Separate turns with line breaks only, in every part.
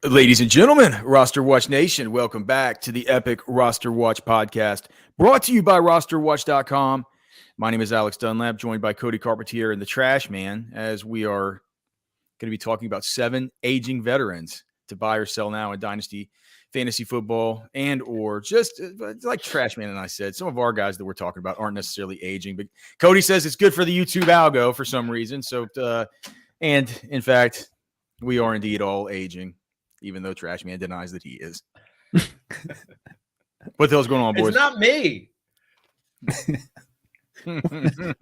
Ladies and gentlemen, RosterWatch Nation, welcome back to the epic RosterWatch Podcast, brought to you by RosterWatch.com. My name is Alex Dunlap, joined by Cody Carpentier and the Trashman, as we are going to be talking about 7 aging veterans to buy or sell now in Dynasty Fantasy Football, and or just like Trashman and I said, some of our guys that we're talking about aren't necessarily aging, but Cody says it's good for the YouTube algo for some reason. So, and in fact, we are indeed all aging, even though Trashman denies that he is. What the hell's going on, boys?
It's not me.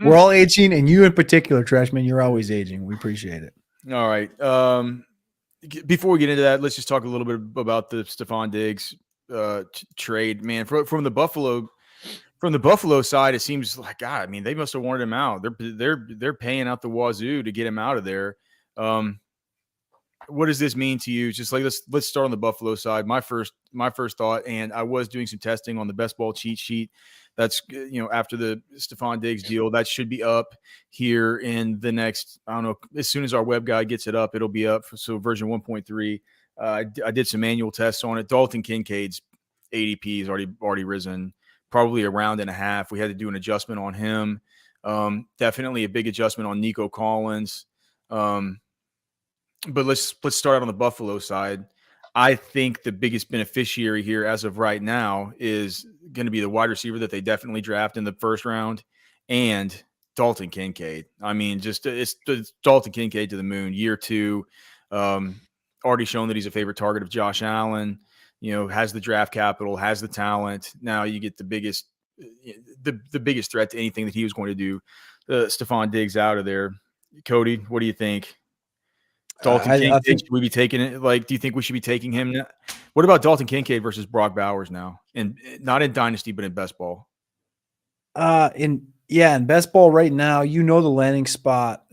We're all aging, and you in particular, Trashman, you're always aging. We appreciate it.
All right. Before we get into that, let's just talk a little bit about the Stephon Diggs trade. Man, from the Buffalo side, it seems like, God, I mean, they must have wanted him out. They're paying out the wazoo to get him out of there. What does this mean to you? Just like let's start on the Buffalo side. My first thought, and I was doing some testing on the best ball cheat sheet. That's, after the Stephon Diggs deal, that should be up here in the next, I don't know, as soon as our web guy gets it up, it'll be up. So version 1.3. I did some manual tests on it. Dalton Kincaid's ADP has already risen probably a round and a half. We had to do an adjustment on him. Definitely a big adjustment on Nico Collins. But let's start out on the Buffalo side. I think the biggest beneficiary here as of right now is going to be the wide receiver that they definitely draft in the first round, and Dalton Kincaid. I mean, it's Dalton Kincaid to the moon. Year 2, already shown that he's a favorite target of Josh Allen. Has the draft capital, has the talent. Now you get the biggest threat to anything that he was going to do. Stephon Diggs out of there. Cody, what do you think? Dalton Kincaid, should we be taking it? Like, do you think we should be taking him now? What about Dalton Kincaid versus Brock Bowers now? And not in Dynasty, but in best ball.
In best ball right now, the landing spot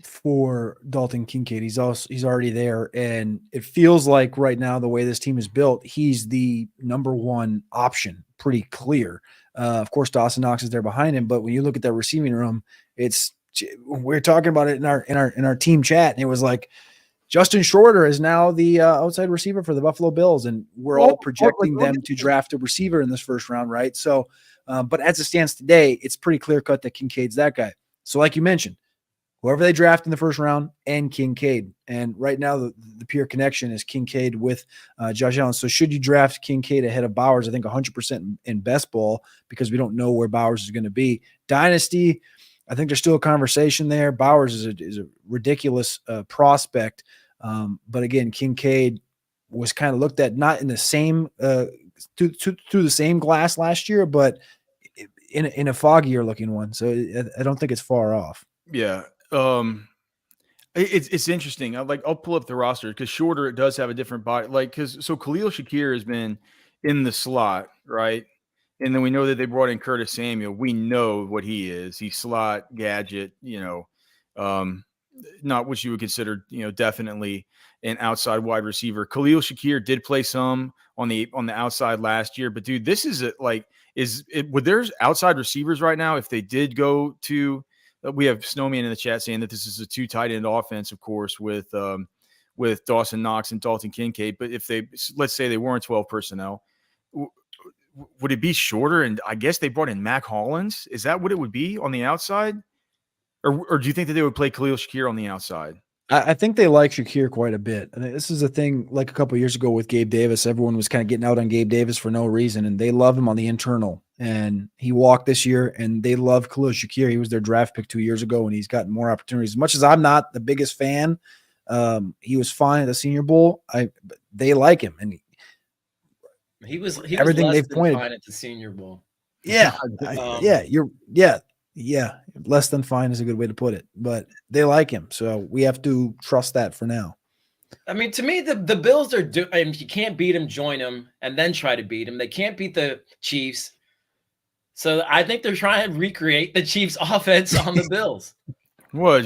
for Dalton Kincaid. He's already there, and it feels like right now the way this team is built, he's the number one option. Pretty clear. Of course, Dawson Knox is there behind him, but when you look at that receiving room, we're talking about it in our team chat, and it was like Justin Shorter is now the outside receiver for the Buffalo Bills, and we're all projecting them to draft a receiver in this first round, right? So, but as it stands today, it's pretty clear cut that Kincaid's that guy. So, like you mentioned, whoever they draft in the first round and Kincaid, and right now the pure connection is Kincaid with Josh Allen. So, should you draft Kincaid ahead of Bowers? I think 100% in best ball, because we don't know where Bowers is going to be. Dynasty, I think there's still a conversation there. Bowers is a ridiculous prospect. But again, Kincaid was kind of looked at not in the same through the same glass last year, but in a foggier looking one. So I don't think it's far off.
Yeah. It's interesting. I'll pull up the roster because Shorter, it does have a different body. So Khalil Shakir has been in the slot, right? And then we know that they brought in Curtis Samuel. We know what he is. He's slot gadget, not what you would consider, definitely an outside wide receiver. Khalil Shakir did play some on the outside last year, but dude, this is would there's outside receivers right now? If they did go to, we have Snowman in the chat saying that this is a 2 tight end offense, of course, with Dawson Knox and Dalton Kincaid. But if let's say they weren't 12 personnel, would it be Shorter? And I guess they brought in Mac Hollins. Is that what it would be on the outside? Or do you think that they would play Khalil Shakir on the outside?
I think they like Shakir quite a bit. I mean, this is a thing like a couple of years ago with Gabe Davis. Everyone was kind of getting out on Gabe Davis for no reason, and they love him on the internal. And he walked this year, and they love Khalil Shakir. He was their draft pick 2 years ago, and he's gotten more opportunities. As much as I'm not the biggest fan, he was fine at the Senior Bowl. They like him, and
he was
everything
less
they've
than
pointed
fine at the Senior Bowl.
Yeah, less than fine is a good way to put it. But they like him, so we have to trust that for now.
I mean, to me, the Bills are you can't beat them, join them, and then try to beat them. They can't beat the Chiefs, so I think they're trying to recreate the Chiefs' offense on the Bills.
What?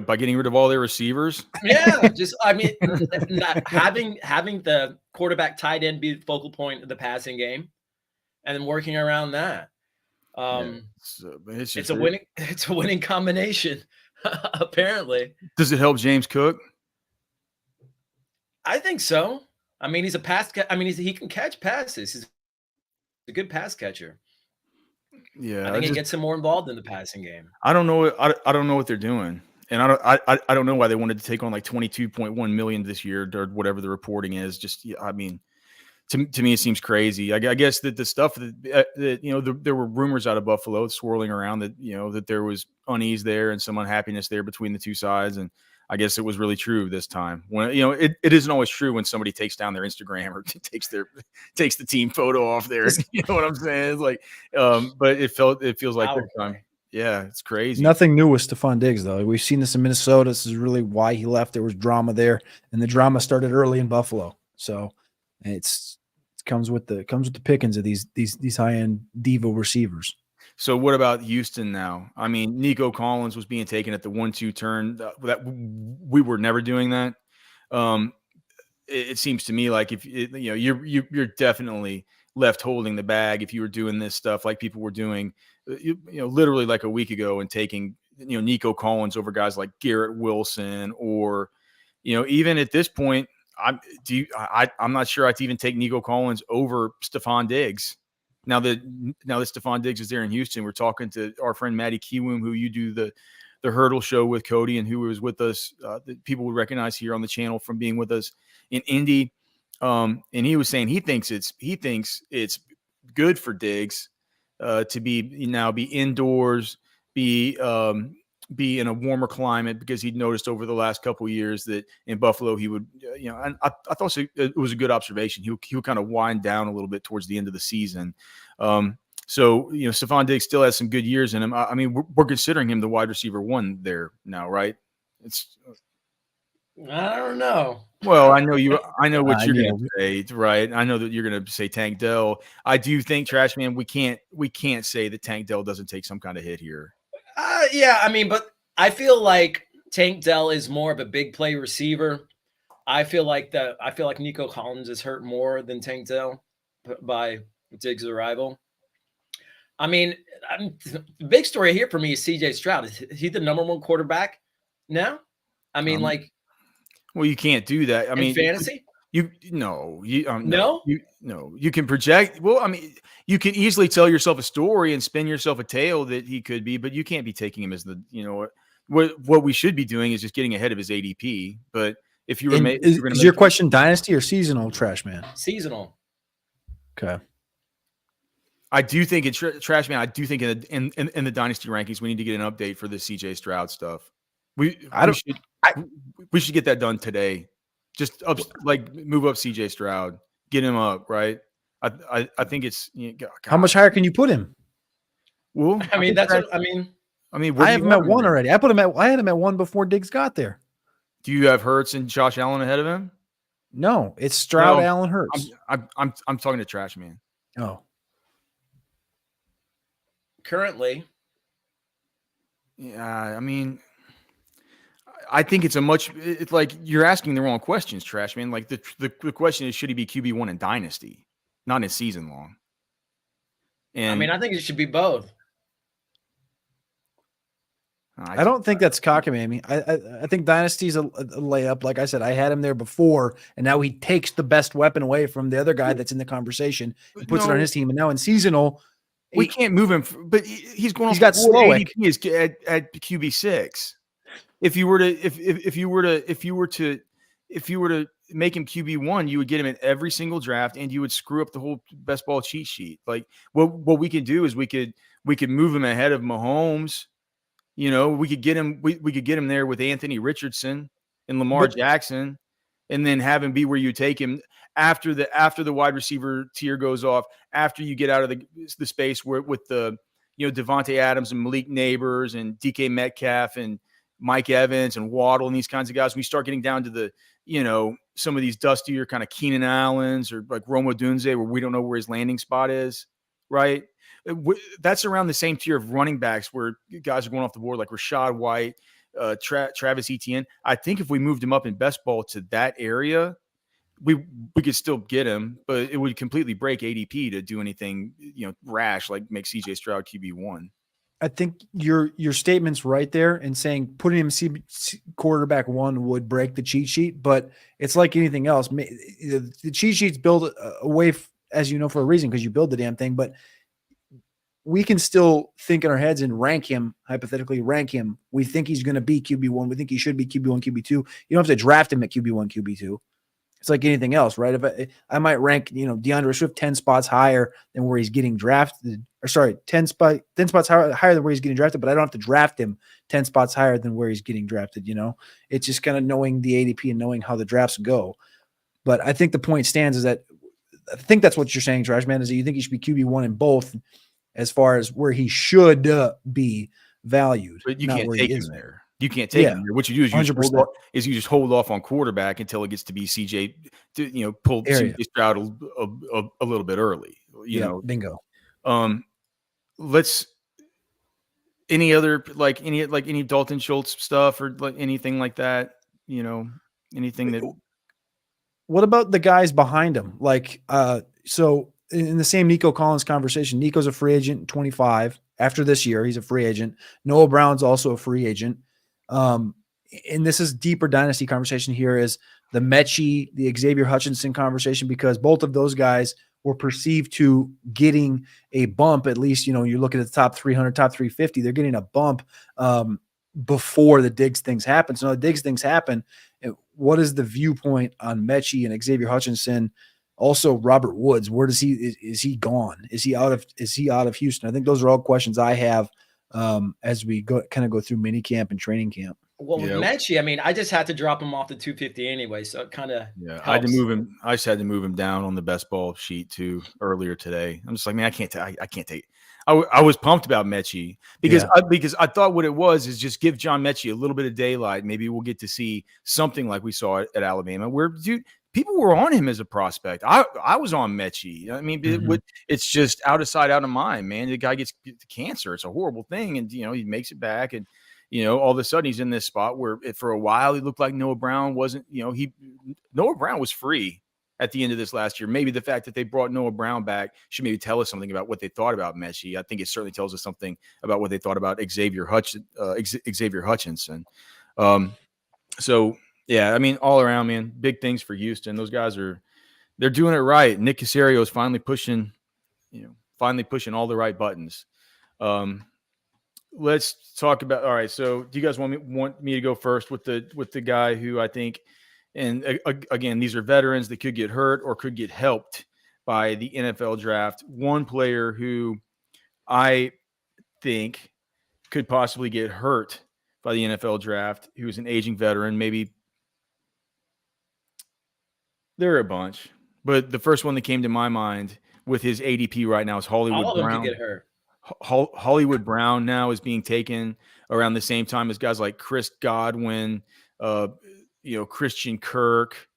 By getting rid of all their receivers?
Yeah, having the quarterback tight end be the focal point of the passing game, and then working around that. It's a winning combination, apparently.
Does it help James Cook?
I think so. I mean, he's a pass. He can catch passes. He's a good pass catcher.
Yeah,
I think it gets him more involved in the passing game.
I don't know. I don't know what they're doing, and I don't know why they wanted to take on like 22.1 million this year or whatever the reporting is. Just I mean, to me it seems crazy. I guess that the stuff that there were rumors out of Buffalo swirling around that that there was unease there and some unhappiness there between the two sides, and I guess it was really true this time. When it isn't always true when somebody takes down their Instagram or takes the team photo off there. You know what I'm saying? It's like, but it feels like this time. Yeah, it's crazy.
Nothing new with Stephon Diggs though. We've seen this in Minnesota. This is really why he left. There was drama there, and the drama started early in Buffalo. So it comes with the pickings of these high end diva receivers.
So what about Houston now? I mean, Nico Collins was being taken at the 1-2 turn. That we were never doing that. It seems to me like if you're definitely left holding the bag if you were doing this stuff like people were doing, literally like a week ago and taking Nico Collins over guys like Garrett Wilson or even at this point, I'm not sure I'd even take Nico Collins over Stephon Diggs. Now that Stephon Diggs is there in Houston, we're talking to our friend Matty Kiwoom, who you do the hurdle show with, Cody, and who was with us. That people would recognize here on the channel from being with us in Indy. And he was saying he thinks it's good for Diggs to be indoors, be in a warmer climate, because he'd noticed over the last couple of years that in Buffalo he would, and I thought it was a good observation. He would kind of wind down a little bit towards the end of the season. So Stephon Diggs still has some good years in him. I mean, we're considering him the wide receiver 1 there now, right?
I don't know.
Well, I know what you're going to say, right? I know that you're going to say Tank Dell. I do think, Trashman, we can't say that Tank Dell doesn't take some kind of hit here.
Yeah, I mean, but I feel like Tank Dell is more of a big play receiver. I feel like Nico Collins is hurt more than Tank Dell by Diggs' arrival. I mean, the big story here for me is CJ Stroud. Is he the number 1 quarterback now? I mean,
well, you can't do that. I mean,
fantasy.
You can project. Well, I mean, you can easily tell yourself a story and spin yourself a tale that he could be, but you can't be taking him as what we should be doing is just getting ahead of his ADP. But if you were,
is your question dynasty or seasonal, Trashman?
Seasonal.
Okay.
I do think it's Trashman. I do think in the dynasty rankings, we need to get an update for the CJ Stroud stuff. We should get that done today. Just move up CJ Stroud, get him up, right? I think it's
how much higher can you put him?
Well,
I mean, that's what I mean.
I have him at 1 already. I had him at 1 before Diggs got there.
Do you have Hurts and Josh Allen ahead of him?
No, it's Stroud, Allen, Hurts.
I'm talking to Trashman.
Oh,
currently,
yeah. I mean, I think it's like you're asking the wrong questions, Trashman. Like the question is, should he be QB1 in Dynasty, not in season long? And
I mean, I think it should be both.
I don't think that's cockamamie. I think Dynasty's a layup. Like I said, I had him there before, and now he takes the best weapon away from the other guy that's in the conversation and puts it on his team. And now in seasonal,
we can't move him, but he's going.
He's got Slowick
at QB6. If you were to make him QB1, you would get him in every single draft, and you would screw up the whole best ball cheat sheet. Like what we could do is we could move him ahead of Mahomes. We could get him there with Anthony Richardson and Lamar Jackson, and then have him be where you take him after the wide receiver tier goes off, after you get out of the space where with the Devontae Adams and Malik Neighbors and DK Metcalf and Mike Evans and Waddle and these kinds of guys. We start getting down to the some of these dustier kind of Keenan Allens or like Rome Odunze where we don't know where his landing spot is, right? That's around the same tier of running backs where guys are going off the board like Rashad White, Travis Etienne. I think if we moved him up in best ball to that area, we could still get him, but it would completely break ADP to do anything rash like make CJ Stroud QB1.
I think your statement's right there in saying putting him quarterback 1 would break the cheat sheet, but it's like anything else. The cheat sheet's built away, as you know, for a reason, because you build the damn thing, but we can still think in our heads and hypothetically rank him. We think he's going to be QB1. We think he should be QB1, QB2. You don't have to draft him at QB1, QB2. It's like anything else, right? If I might rank, DeAndre Swift 10 spots higher than where he's getting drafted, 10 spots higher than where he's getting drafted, but I don't have to draft him 10 spots higher than where he's getting drafted. It's just kind of knowing the ADP and knowing how the drafts go. But I think the point stands is that I think that's what you're saying, Trashman, is that you think he should be QB1 in both as far as where he should be valued.
But you can't take him there. You can't take him there. What you do is you just hold off on quarterback until it gets to be CJ, pull CJ Stroud a little bit early.
Bingo.
Let's any other any Dalton Schultz stuff or like anything like that. Anything that.
What about the guys behind him? So in the same Nico Collins conversation, Nico's a free agent, 25. After this year, he's a free agent. Noah Brown's also a free agent. And this is deeper dynasty conversation here is the Mechie, the Xavier Hutchinson conversation, because both of those guys were perceived to getting a bump. At least, you look at the top 300, top 350, they're getting a bump before the Diggs things happen. So now the Diggs things happen. What is the viewpoint on Mechie and Xavier Hutchinson? Also, Robert Woods, where does is he gone? Is he out of Houston? I think those are all questions I have as we go through mini camp and training camp.
Well, with Mechie, I just had to drop him off to 250 anyway, so it kind of
helps. I had to move him. I just had to move him down on the best ball sheet too earlier today. I'm just like, man, I can't take. I was pumped about Mechie because I thought what it was is just give John Mechie a little bit of daylight. Maybe we'll get to see something like we saw at Alabama, where people were on him as a prospect. I was on Mechie. It's just out of sight, out of mind, man. The guy gets cancer. It's a horrible thing. And, he makes it back. And, all of a sudden he's in this spot where for a while he looked like Noah Brown wasn't, Noah Brown was free at the end of this last year. Maybe the fact that they brought Noah Brown back should maybe tell us something about what they thought about Mechie. I think it certainly tells us something about what they thought about Xavier Hutchinson. So, yeah, all around, man, big things for Houston. Those guys they're doing it right. Nick Caserio is finally pushing all the right buttons. Let's talk about. All right, so do you guys want me to go first with the guy who I think, and again, these are veterans that could get hurt or could get helped by the NFL draft. One player who I think could possibly get hurt by the NFL draft, who's an aging veteran, maybe. There are a bunch, but the first one that came to my mind with his ADP right now is Hollywood Brown.
All of them could get hurt.
Hollywood Brown now is being taken around the same time as guys like Chris Godwin, Christian Kirk,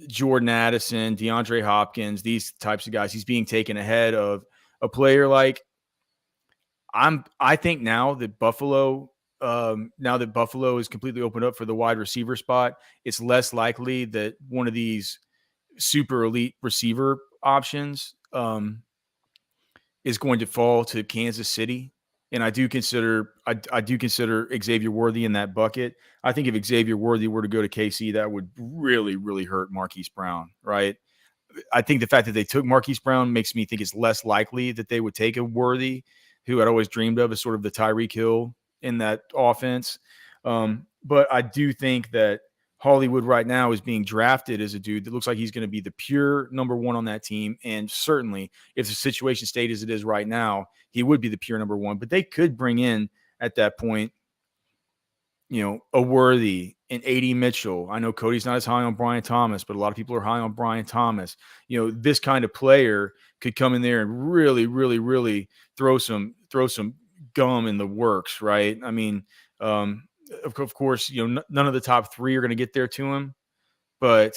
Jordan Addison, DeAndre Hopkins, these types of guys. He's being taken ahead of a player like I think now that Buffalo is completely opened up for the wide receiver spot, it's less likely that one of these super elite receiver options is going to fall to Kansas City. And I do consider Xavier Worthy in that bucket. I think if Xavier Worthy were to go to KC, that would really, really hurt Marquise Brown, right? I think the fact that they took Marquise Brown makes me think it's less likely that they would take a Worthy, who I'd always dreamed of as sort of the Tyreek Hill in that offense. But I do think that Hollywood right now is being drafted as a dude that looks like he's going to be the pure number one on that team. And certainly if the situation stayed as it is right now, he would be the pure number one. But they could bring in at that point, a Worthy, an A.D. Mitchell. I know Cody's not as high on Brian Thomas, but a lot of people are high on Brian Thomas. This kind of player could come in there and really, really, really throw some gum in the works, right? Of course, none of the top three are going to get there to him, but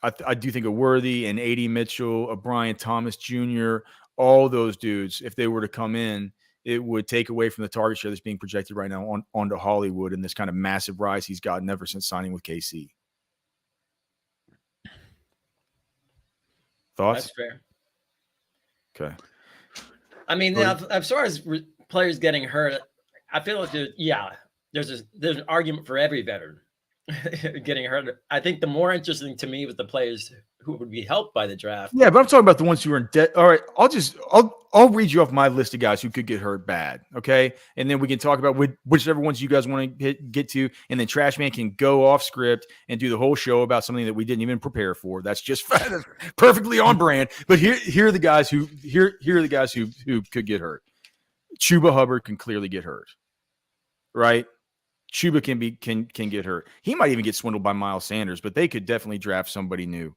I do think a Worthy, an A.D. Mitchell, a Brian Thomas Jr., all those dudes, if they were to come in, it would take away from the target share that's being projected right now onto Hollywood and this kind of massive rise he's gotten ever since signing with KC. Thoughts?
That's fair.
Okay.
I mean, now, as far as players getting hurt, I feel like there's an argument for every veteran getting hurt. I think the more interesting to me was the players who would be helped by the draft.
Yeah, but I'm talking about the ones who are in debt. All right, I'll read you off my list of guys who could get hurt bad, okay? And then we can talk about whichever ones you guys want to get to, and then Trashman can go off script and do the whole show about something that we didn't even prepare for. That's just perfectly on brand. But here are the guys who could get hurt. Chuba Hubbard can clearly get hurt, right? Chuba can get hurt. He might even get swindled by Miles Sanders, but they could definitely draft somebody new.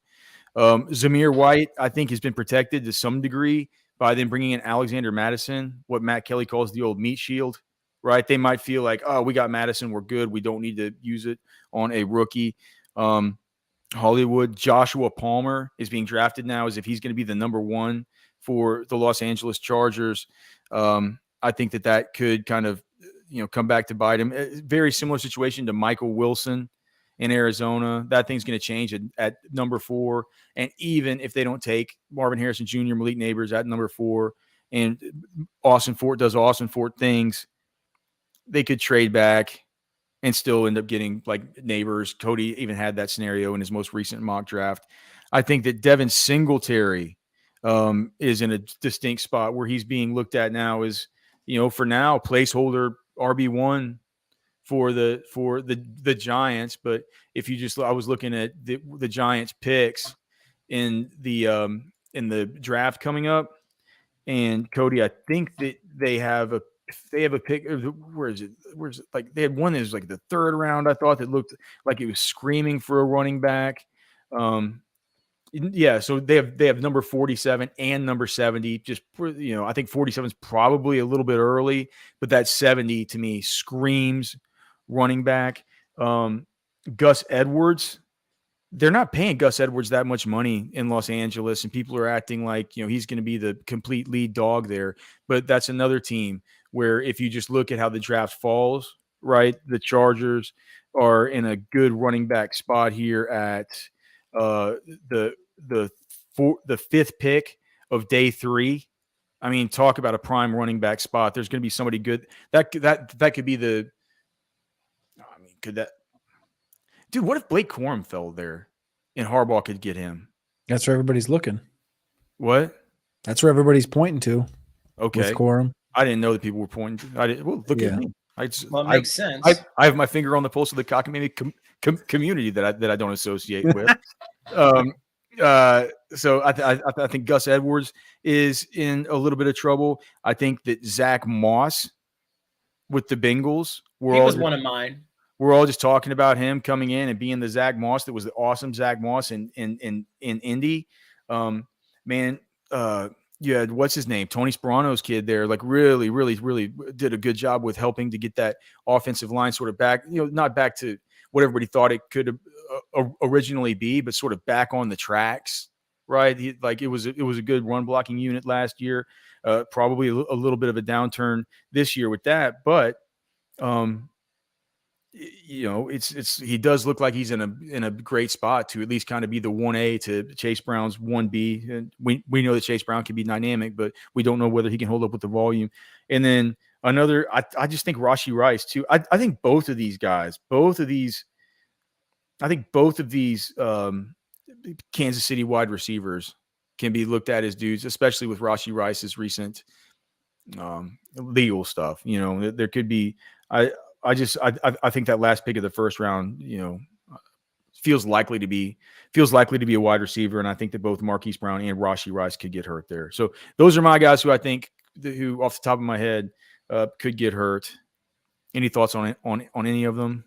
Zamir White, I think, has been protected to some degree by them bringing in Alexander Madison, what Matt Kelly calls the old meat shield, right? They might feel like, oh, we got Madison, we're good. We don't need to use it on a rookie. Hollywood, Joshua Palmer is being drafted now as if he's going to be the number one for the Los Angeles Chargers. I think that could kind of, come back to bite him. Very similar situation to Michael Wilson in Arizona. That thing's going to change at number 4. And even if they don't take Marvin Harrison Jr., Malik Neighbors at number 4, and Austin Fort does Austin Fort things, they could trade back and still end up getting like Neighbors. Cody even had that scenario in his most recent mock draft. I think that Devin Singletary is in a distinct spot where he's being looked at now as, for now, placeholder RB1 for the Giants. But if you I was looking at the Giants picks in the draft coming up, and Cody, I think that they have a pick. Where is it? Like they had one that was like the 3rd round. I thought that looked like it was screaming for a running back. Yeah, so they have number 47 and number 70. Just I think 47 is probably a little bit early, but that 70 to me screams running back. Gus Edwards, they're not paying Gus Edwards that much money in Los Angeles, and people are acting like he's going to be the complete lead dog there. But that's another team where if you just look at how the draft falls, right, the Chargers are in a good running back spot here at the 5th pick of day 3. I mean, talk about a prime running back spot. There's going to be somebody good. That could be the. I mean, could that? Dude, what if Blake Corum fell there, and Harbaugh could get him?
That's where everybody's looking.
What?
That's where everybody's pointing to.
Okay,
with Corum.
I didn't know that people were pointing. I didn't. Well, look at me.
It makes sense.
I have my finger on the pulse of the cockamamie community that I don't associate with. So I think Gus Edwards is in a little bit of trouble. I think that Zach Moss with the Bengals,
he was one of mine.
We're all just talking about him coming in and being the Zach Moss that was the awesome Zach Moss in Indy. You had what's his name, Tony Sperano's kid there, like really, really, really did a good job with helping to get that offensive line sort of back, not back to what everybody thought it could originally be, but sort of back on the tracks, right? It was a good run blocking unit last year. Probably a little bit of a downturn this year with that, but he does look like he's in a great spot to at least kind of be the 1A to Chase Brown's 1B. And we know that Chase Brown can be dynamic, but we don't know whether he can hold up with the volume. And then another, I just think Rashee Rice too. I think both of these guys, Kansas City wide receivers can be looked at as dudes, especially with Rashee Rice's recent legal stuff. There could be, I think that last pick of the 1st round, feels likely to be a wide receiver, and I think that both Marquise Brown and Rashee Rice could get hurt there. So those are my guys who I think who off the top of my head could get hurt. Any thoughts on any of them?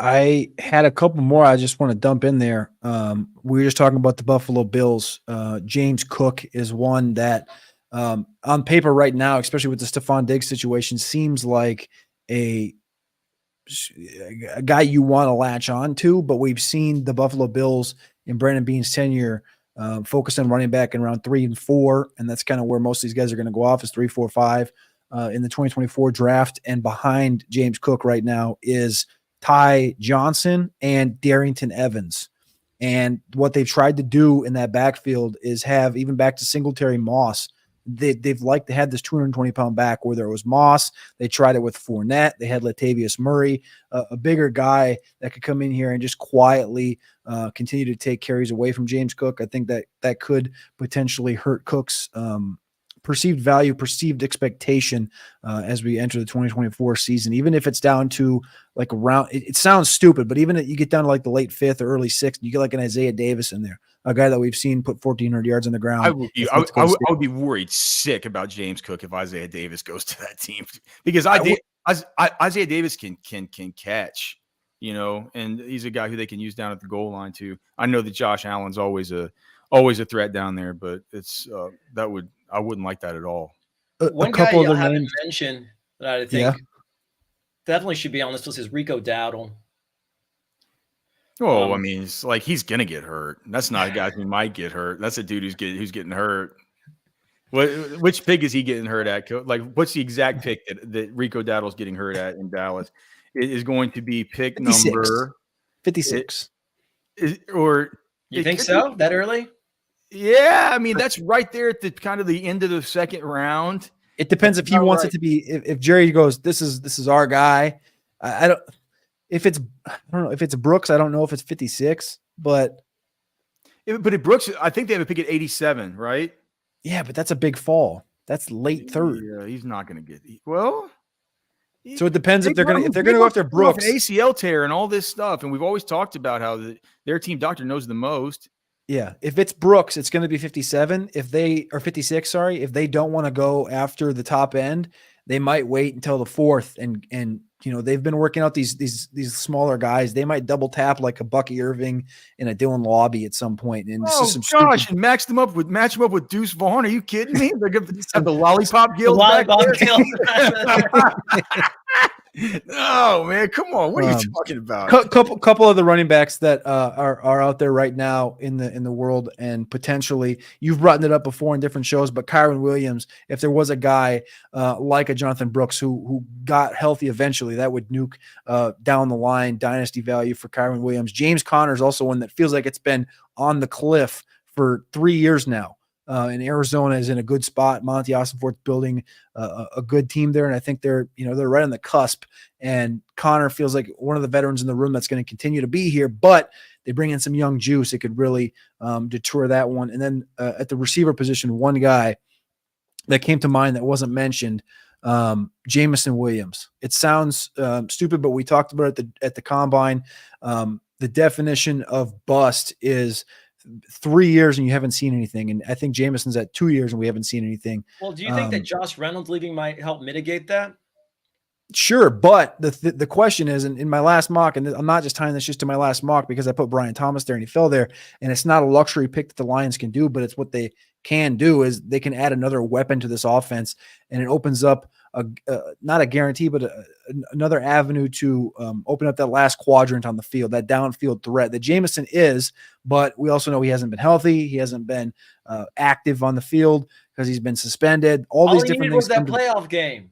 I had a couple more I just want to dump in there. We were just talking about the Buffalo Bills. James Cook is one that on paper right now, especially with the Stephon Diggs situation, seems like a guy you want to latch on to, but we've seen the Buffalo Bills in Brandon Beane's tenure focus on running back in round 3 and 4, and that's kind of where most of these guys are going to go off is 3, 4, 5 in the 2024 draft. And behind James Cook right now is Ty Johnson and Darrington Evans. And what they've tried to do in that backfield is have, even back to Singletary Moss, they've had this 220-pound back, whether it was Moss, they tried it with Fournette, they had Latavius Murray, a bigger guy that could come in here and just quietly continue to take carries away from James Cook. I think that could potentially hurt Cook's perceived value, perceived expectation as we enter the 2024 season, even if it's down to like around, it sounds stupid, but even if you get down to like the late 5th or early 6th, you get like an Isaiah Davis in there, a guy that we've seen put 1,400 yards on the ground.
I would be worried sick about James Cook if Isaiah Davis goes to that team, because Isaiah Davis can catch, and he's a guy who they can use down at the goal line too. I know that Josh Allen's always a threat down there, but it's I wouldn't like that at all.
One guy you haven't mentioned that I think definitely should be on this list is Rico Dowdle.
Oh, I mean, it's like he's gonna get hurt. That's not a guy who might get hurt. That's a dude who's getting hurt. Which pick is he getting hurt at? Like, what's the exact pick that Rico Dowdle's getting hurt at in Dallas? It is going to be pick
56.
number
56.
Or you think so? That early?
Yeah, I mean that's right there at the kind of the end of the second round.
It depends if he wants it to be. If Jerry goes, this is our guy. I don't know if it's Brooks. I don't know if it's 56, but
at Brooks, I think they have a pick at 87, right?
Yeah, but that's a big fall. That's late third.
Yeah, he's not going to get well.
So it depends if they're going to go after Brooks.
ACL tear and all this stuff, and we've always talked about how their team doctor knows the most.
Yeah, if it's Brooks, it's going to be 57. If they are 56, sorry, if they don't want to go after the top end, they might wait until the 4th. And they've been working out these smaller guys. They might double tap like a Bucky Irving and a Dylan Lobby at some point. And
and match him up with Deuce Vaughn. Are you kidding me? They're going to have the lollipop guild. No, man, come on. What are you talking about?
Couple of the running backs that are out there right now in the world, and potentially you've brought it up before in different shows, but Kyron Williams, if there was a guy like a Jonathan Brooks who got healthy eventually, that would nuke down the line dynasty value for Kyron Williams. James Conner is also one that feels like it's been on the cliff for 3 years now. And Arizona is in a good spot. Monty Ossenfort's building a good team there, and I think they're right on the cusp. And Connor feels like one of the veterans in the room that's going to continue to be here, but they bring in some young juice. It could really deter that one. And then at the receiver position, one guy that came to mind that wasn't mentioned, Jamison Williams. It sounds stupid, but we talked about it at the combine. The definition of bust is 3 years and you haven't seen anything. And I think Jamison's at 2 years and we haven't seen anything.
Well, do you think that Josh Reynolds leaving might help mitigate that?
Sure. But the question is, in my last mock, and I'm not just tying this just to my last mock because I put Brian Thomas there and he fell there, and it's not a luxury pick that the Lions can do, but it's what they can do is they can add another weapon to this offense, and it opens up not a guarantee, but another avenue to open up that last quadrant on the field, that downfield threat that Jamison is. But we also know he hasn't been healthy. He hasn't been active on the field because he's been suspended. All these different things.
Was that playoff game?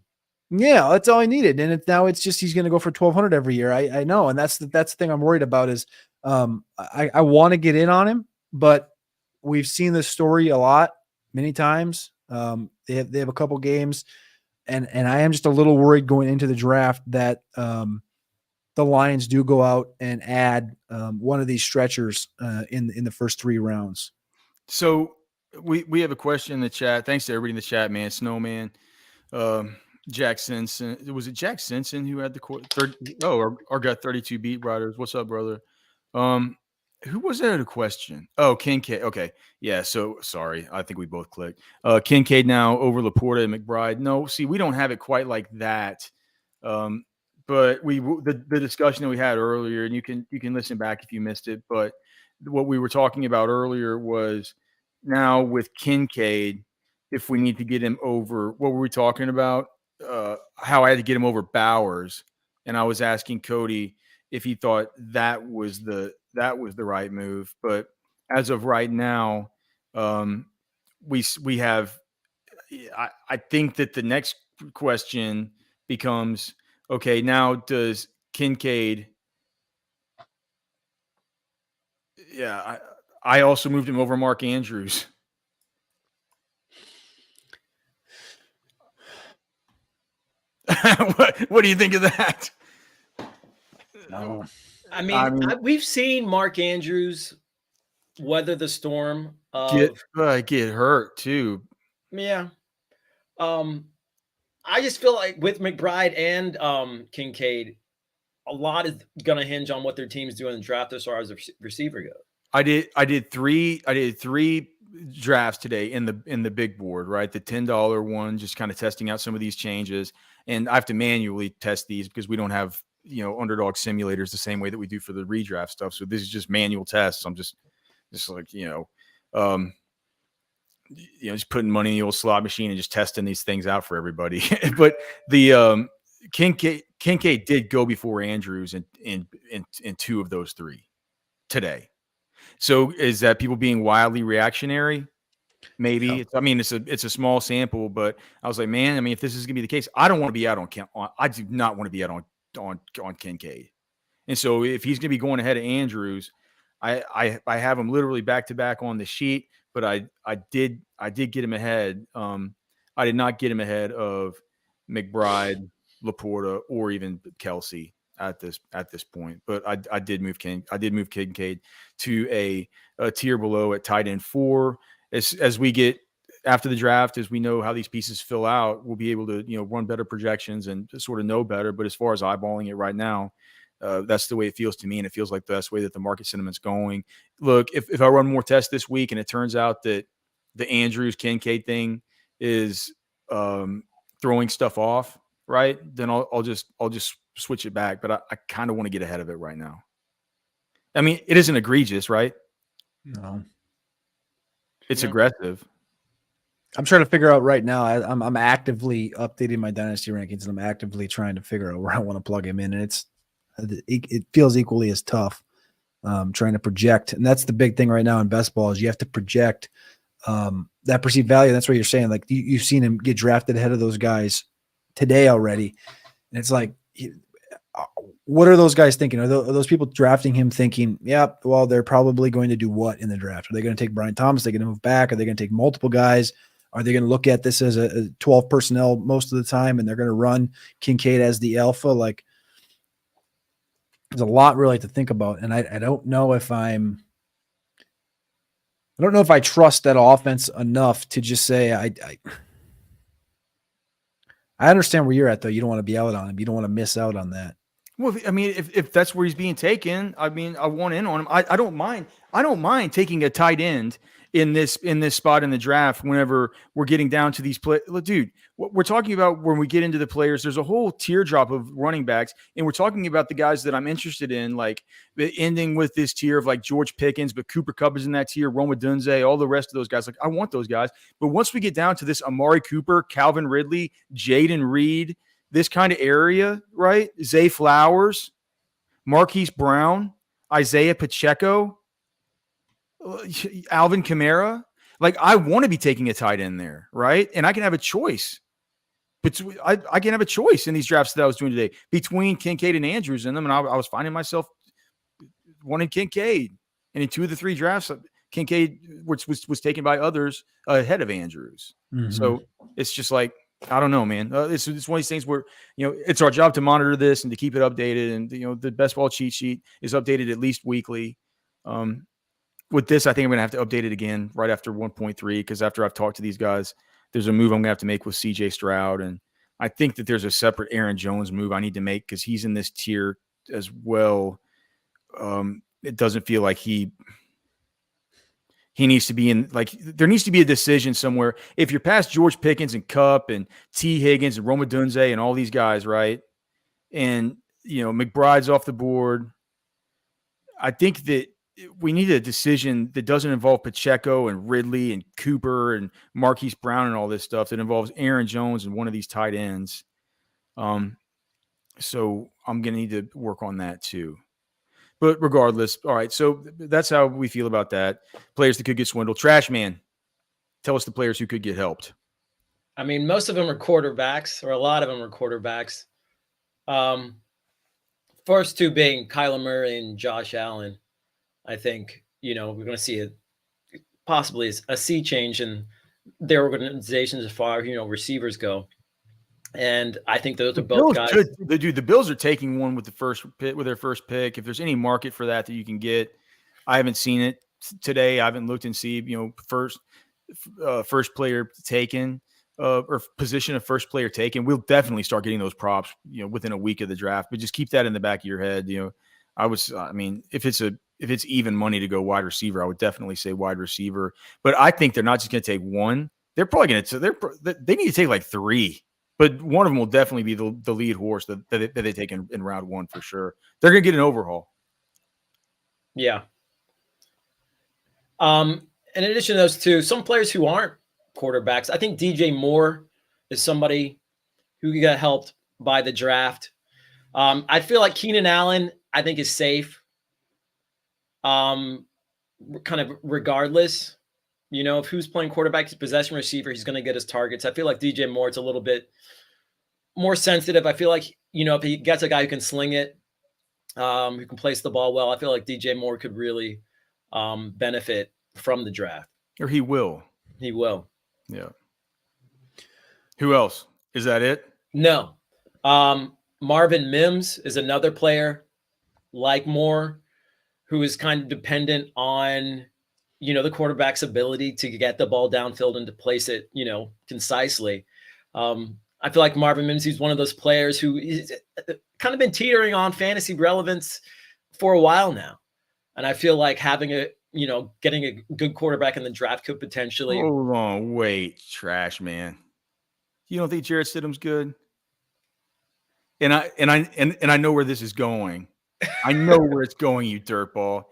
Yeah, that's all he needed. And now it's just he's going to go for 1,200 every year. I know. And that's the thing I'm worried about is I want to get in on him, but we've seen this story many times. They have a couple games, and I am just a little worried going into the draft that the Lions do go out and add one of these stretchers in the first 3 rounds. So
we have a question in the chat. Thanks to everybody in the chat, man. Snowman. Jack Simpson. Was it Jack Simpson who had the our got 32 beat writers? What's up, brother? Who was that a question? Oh, Kincaid. Okay. Yeah. So sorry. I think we both clicked. Kincaid now over Laporta and McBride. No, see, we don't have it quite like that. But the discussion that we had earlier, and you can listen back if you missed it. But what we were talking about earlier was now with Kincaid, if we need to get him over, what were we talking about? How I had to get him over Bowers, and I was asking Cody if he thought that was the right move. But as of right now, we have. I think that the next question becomes, okay, now does Kincaid? Yeah, I also moved him over Mark Andrews. What do you think of that?
No.
I mean, we've seen Mark Andrews weather the storm of
get hurt too.
Yeah. I just feel like with McBride and Kincaid, a lot is going to hinge on what their teams do in the draft as far as the receiver goes.
I did three drafts today in the big board, right? The $10 one, just kind of testing out some of these changes, and I have to manually test these because we don't have underdog simulators the same way that we do for the redraft stuff. So this is just manual tests. I'm just like just putting money in the old slot machine and just testing these things out for everybody. But the Kincaid did go before Andrews in two of those three today. So is that people being wildly reactionary? Maybe.
No.
It's a small sample, but I was like, man, if this is gonna be the case, I don't want to be out on I do not want to be out on Kincaid. And so if he's gonna be going ahead of Andrews, I have him literally back to back on the sheet, but I did get him ahead. I did not get him ahead of McBride, Laporta, or even Kelsey at this point. But I did move Kincaid to a tier below at tight end 4. As we get after the draft, as we know how these pieces fill out, we'll be able to run better projections and sort of know better. But as far as eyeballing it right now, that's the way it feels to me, and it feels like that's the way that the market sentiment's going. Look, if I run more tests this week and it turns out that the Andrews Kincaid thing is throwing stuff off, right, then I'll just switch it back. But I kind of want to get ahead of it right now. It isn't egregious, right?
No,
it's aggressive.
I'm trying to figure out right now. I'm actively updating my dynasty rankings, and I'm actively trying to figure out where I want to plug him in, and it feels equally as tough trying to project. And that's the big thing right now in best ball is you have to project that perceived value. That's what you're saying. Like you've seen him get drafted ahead of those guys today already. And it's like, what are those guys thinking? Are those people drafting him thinking, yeah, well, they're probably going to do what in the draft? Are they going to take Brian Thomas? Are they going to move back? Are they going to take multiple guys? Are they going to look at this as a 12 personnel most of the time, and they're going to run Kincaid as the alpha? Like, there's a lot really to think about. And I don't know if I trust that offense enough to just say, I understand where you're at though. You don't want to be out on him. You don't want to miss out on that.
Well, if that's where he's being taken, I want in on him. I don't mind. I don't mind taking a tight end in this spot in the draft whenever we're getting down to these play. Dude, what we're talking about when we get into the players, there's a whole teardrop of running backs, and we're talking about the guys that I'm interested in, like ending with this tier of like George Pickens, but Cooper Kupp is in that tier, Roma Dunze, all the rest of those guys. Like, I want those guys. But once we get down to this Amari Cooper, Calvin Ridley, Jaden Reed, this kind of area, right? Zay Flowers, Marquise Brown, Isaiah Pacheco, Alvin Kamara. Like, I want to be taking a tight end there, right? And I can have a choice. But I can have a choice in these drafts that I was doing today between Kincaid and Andrews in them. And I was finding myself wanting Kincaid. And in 2 of the 3 drafts, Kincaid was taken by others ahead of Andrews. Mm-hmm. So it's just like, I don't know, man. It's one of these things where, it's our job to monitor this and to keep it updated. And, the best ball cheat sheet is updated at least weekly. With this, I think I'm going to have to update it again right after 1.3, because after I've talked to these guys, there's a move I'm going to have to make with CJ Stroud. And I think that there's a separate Aaron Jones move I need to make because he's in this tier as well. It doesn't feel like he needs to be in, like, there needs to be a decision somewhere. If you're past George Pickens and Kupp and T. Higgins and Roma Dunze and all these guys, right? And, McBride's off the board. I think that we need a decision that doesn't involve Pacheco and Ridley and Cooper and Marquise Brown and all this stuff, that involves Aaron Jones and one of these tight ends. So I'm going to need to work on that too. But regardless, all right, so that's how we feel about that. Players that could get swindled. Trashman, tell us the players who could get helped.
Most of them are quarterbacks, or a lot of them are quarterbacks. First 2 being Kyler Murray and Josh Allen. I think, we're going to see possibly a sea change in their organizations as far as, receivers go. And I think those are
The
both
Bills
guys.
the Bills are taking one with their first pick. If there's any market for that you can get, I haven't seen it today. I haven't looked and see, first player taken or position of first player taken. We'll definitely start getting those props, within a week of the draft. But just keep that in the back of your head. If it's even money to go wide receiver, I would definitely say wide receiver. But I think they're not just going to take one. They're probably going to. They need to take like three. But one of them will definitely be the lead horse that they take in round one for sure. They're going to get an overhaul.
Yeah. In addition to those two, some players who aren't quarterbacks, I think DJ Moore is somebody who got helped by the draft. I feel like Keenan Allen, I think, is safe. Kind of regardless, of who's playing quarterback, he's possession receiver, he's going to get his targets. I feel like DJ Moore, it's a little bit more sensitive. I feel like, if he gets a guy who can sling it, who can place the ball well, I feel like DJ Moore could really benefit from the draft.
Or he will.
He will.
Yeah. Who else? Is that it?
No. Marvin Mims is another player like Moore who is kind of dependent on, the quarterback's ability to get the ball downfield and to place it, concisely. I feel like Marvin Mims, he's one of those players who is kind of been teetering on fantasy relevance for a while now. And I feel like getting a good quarterback in the draft could potentially.
Hold on, wait, Trashman. You don't think Jarrett Stidham's good? And I know where this is going. I know where it's going, you dirtball.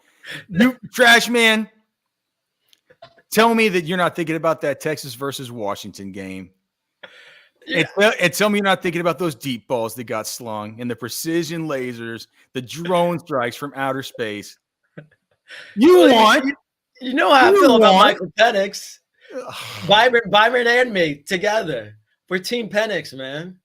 You Trashman. Tell me that you're not thinking about that Texas versus Washington game. Yeah. And tell me you're not thinking about those deep balls that got slung and the precision lasers, the drone strikes from outer space. You know
how I feel about Michael Penix. Byron and me together. We're Team Penix, man.